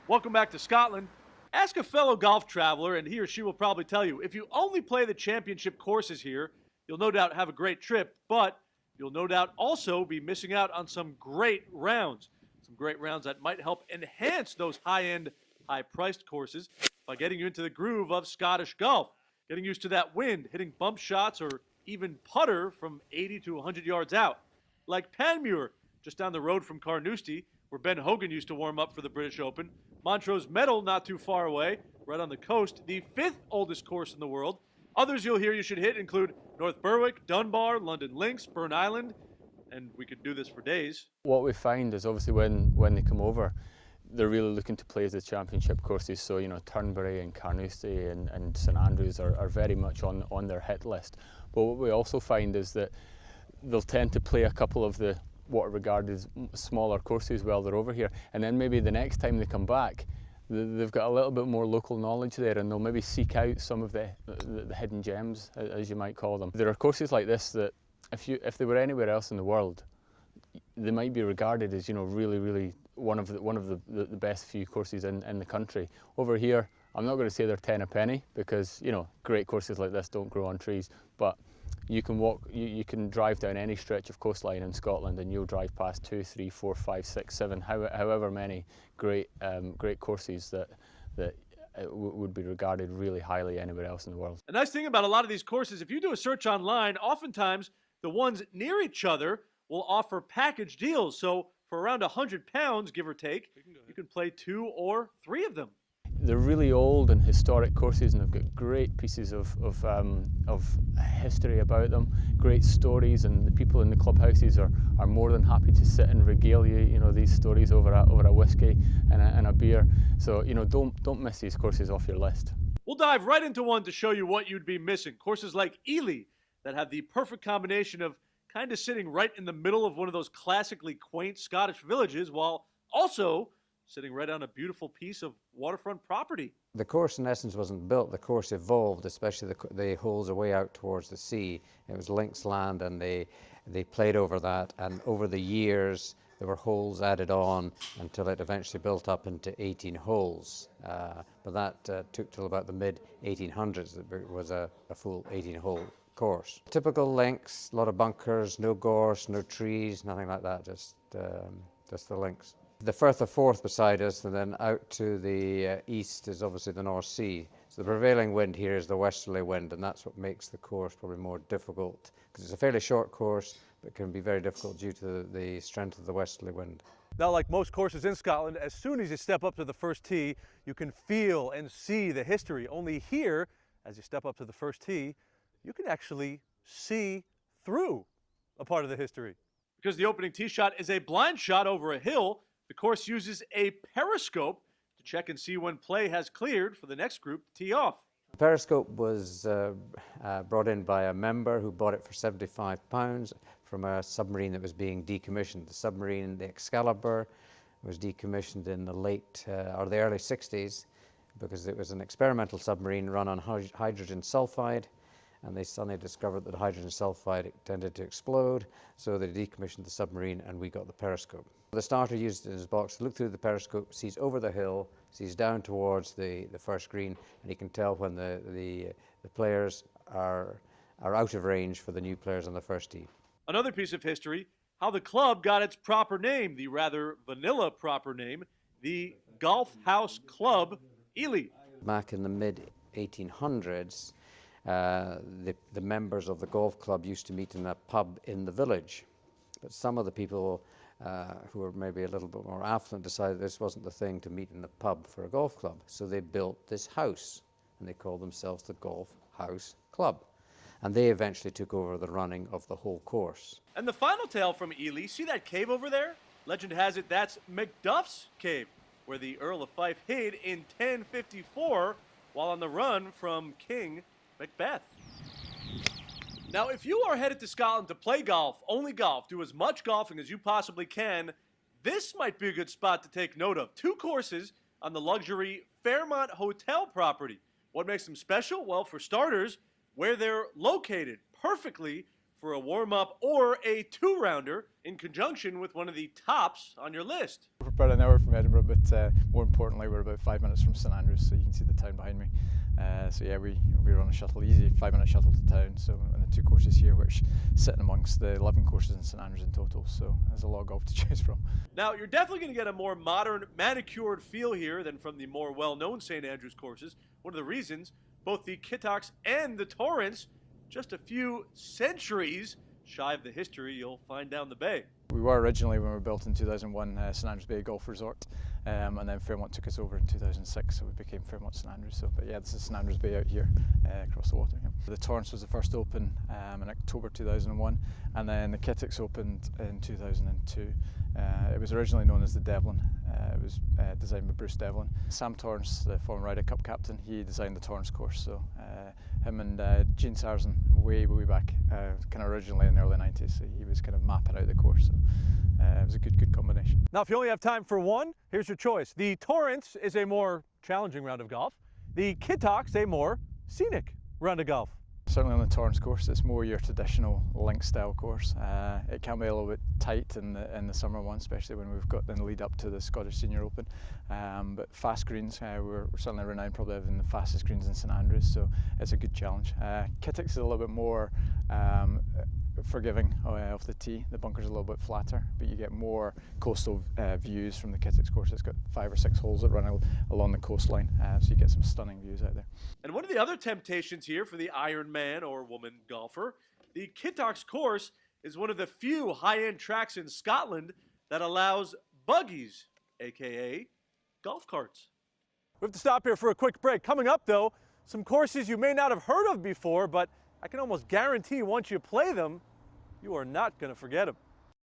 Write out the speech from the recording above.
Welcome back to Scotland. Ask a fellow golf traveler, and he or she will probably tell you, if you only play the championship courses here, you'll no doubt have a great trip, but you'll no doubt also be missing out on some great rounds. Some great rounds that might help enhance those high-end, high-priced courses by getting you into the groove of Scottish golf, getting used to that wind, hitting bump shots, or even putter from 80 to 100 yards out. Like Panmure, just down the road from Carnoustie, where Ben Hogan used to warm up for the British Open. Montrose Meadow, not too far away, right on the coast, the 5th oldest course in the world. Others you'll hear you should hit include North Berwick, Dunbar, London Links, Burn Island, and we could do this for days. What we find is obviously when they come over, they're really looking to play the championship courses. So, Turnberry and Carnoustie and St Andrews are very much on their hit list. But what we also find is that they'll tend to play a couple of the what are regarded as smaller courses while they're over here, and then maybe the next time they come back, they've got a little bit more local knowledge there, and they'll maybe seek out some of the hidden gems, as you might call them. There are courses like this that if they were anywhere else in the world, they might be regarded as really one of the best few courses in the country. Over here, I'm not going to say they're 10 a penny, because great courses like this don't grow on trees, but you can walk, you can drive down any stretch of coastline in Scotland, and you'll drive past 2, 3, 4, 5, 6, 7, however many great courses that would be regarded really highly anywhere else in the world. A nice thing about a lot of these courses, if you do a search online, oftentimes the ones near each other will offer package deals. So for around £100, give or take, you can play 2 or 3 of them. They're really old and historic courses, and they've got great pieces of history about them, great stories, and the people in the clubhouses are more than happy to sit and regale you, these stories over a whiskey and a beer. So don't miss these courses off your list. We'll dive right into one to show you what you'd be missing. Courses like Ely that have the perfect combination of kind of sitting right in the middle of one of those classically quaint Scottish villages, while also sitting right on a beautiful piece of waterfront property. The course in essence wasn't built, the course evolved, especially the holes away out towards the sea. It was links land, and they played over that, and over the years there were holes added on until it eventually built up into 18 holes. But that took till about the mid-1800s. It was a full 18-hole course. Typical links, a lot of bunkers, no gorse, no trees, nothing like that, just the links. The Firth of Forth beside us, and then out to the east is obviously the North Sea. So the prevailing wind here is the westerly wind, and that's what makes the course probably more difficult, because it's a fairly short course, but can be very difficult due to the strength of the westerly wind. Now, like most courses in Scotland, as soon as you step up to the first tee, you can feel and see the history. Only here, as you step up to the first tee, you can actually see through a part of the history. Because the opening tee shot is a blind shot over a hill, the course uses a periscope to check and see when play has cleared for the next group to tee off. The periscope was brought in by a member who bought it for £75 from a submarine that was being decommissioned. The submarine, the Excalibur, was decommissioned in the late or the early 60s because it was an experimental submarine run on hydrogen sulfide, and they suddenly discovered that hydrogen sulfide tended to explode, so they decommissioned the submarine, and we got the periscope. The starter used it in his box to look through the periscope, sees over the hill, sees down towards the first green, and he can tell when the players are out of range for the new players on the first tee. Another piece of history, how the club got its proper name, the rather vanilla proper name, the Golf House Club Ely. Back in the mid-1800s, the members of the golf club used to meet in a pub in the village, but some of the people who were maybe a little bit more affluent decided this wasn't the thing to meet in the pub for a golf club, so they built this house, and they called themselves the Golf House Club, and they eventually took over the running of the whole course. And the final tale from Ely, see that cave over there? Legend has it that's Macduff's cave, where the Earl of Fife hid in 1054 while on the run from King Macbeth. Now, if you are headed to Scotland to play golf, only golf, do as much golfing as you possibly can, this might be a good spot to take note of. 2 courses on the luxury Fairmont Hotel property. What makes them special? Well, for starters, where they're located perfectly for a warm-up or a 2-rounder in conjunction with one of the tops on your list. We're about an hour from Edinburgh, but more importantly, we're about 5 minutes from St Andrews, so you can see the town behind me. So yeah, we run a shuttle, easy 5-minute shuttle to town. So and the 2 courses here, which sit amongst the 11 courses in St Andrews in total. So there's a lot of golf to choose from. Now, you're definitely going to get a more modern, manicured feel here than from the more well-known St Andrews courses. One of the reasons, both the Kittox and the Torrents, just a few centuries shy of the history you'll find down the bay. We were originally, when we were built in 2001, St Andrews Bay Golf Resort, and then Fairmont took us over in 2006, so we became Fairmont St Andrews. So, but yeah, this is St Andrews Bay out here across the water. Yeah. The Torrents was the first open in October 2001, and then the Kittox opened in 2002. It was originally known as the Devlin. It was designed by Bruce Devlin. Sam Torrance, the former Ryder Cup captain, he designed the Torrance course. So him and Gene Sarzen, way back, kind of originally in the early 90s, so he was kind of mapping out the course. So it was a good combination. Now, if you only have time for one, here's your choice. The Torrents is a more challenging round of golf. The Kittox, a more scenic round of golf. Certainly on the Torrance course, it's more your traditional link style course. It can be a little bit tight in the summer one, especially when we've got the lead up to the Scottish Senior Open. But fast greens, we're certainly renowned probably having the fastest greens in St Andrews, so it's a good challenge. Kittox is a little bit more forgiving off the tee. The bunker's a little bit flatter, but you get more coastal views from the Kittox course. It's got 5 or 6 holes that run along the coastline, so you get some stunning views out there. And one of the other temptations here for the Iron Man or woman golfer, the Kittox course is one of the few high-end tracks in Scotland that allows buggies, aka golf carts. We have to stop here for a quick break. Coming up, though, some courses you may not have heard of before, but I can almost guarantee once you play them, you are not going to forget them.